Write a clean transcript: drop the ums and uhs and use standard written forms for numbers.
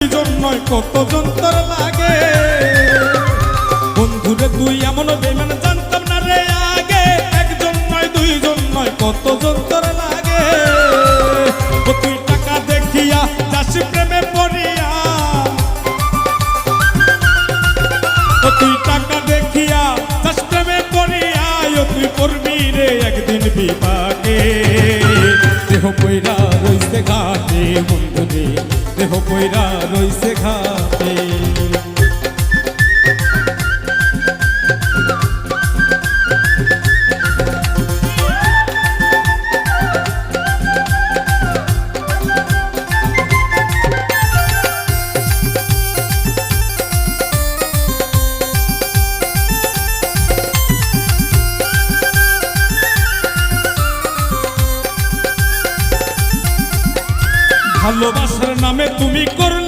নয় কত যন্ত্র লাগে বন্ধুরে তুই এমন বেমান জানতাম না রে আগে একজন নয় দুইজন নয় কত যন্ত্র লাগে ও তুই টাকা দেখিয়া যাস প্রেমে পড়িয়া ও তুই টাকা দেখিয়া যাস প্রেমে পড়িয়া ও তুই করবি রে একদিন বিপাকে দেহ পয়রা রইছে ঘাটে বন্ধুরে দেহ পয়রা রইছে ঘাটে ভালোবাসার নামে তুমি করলে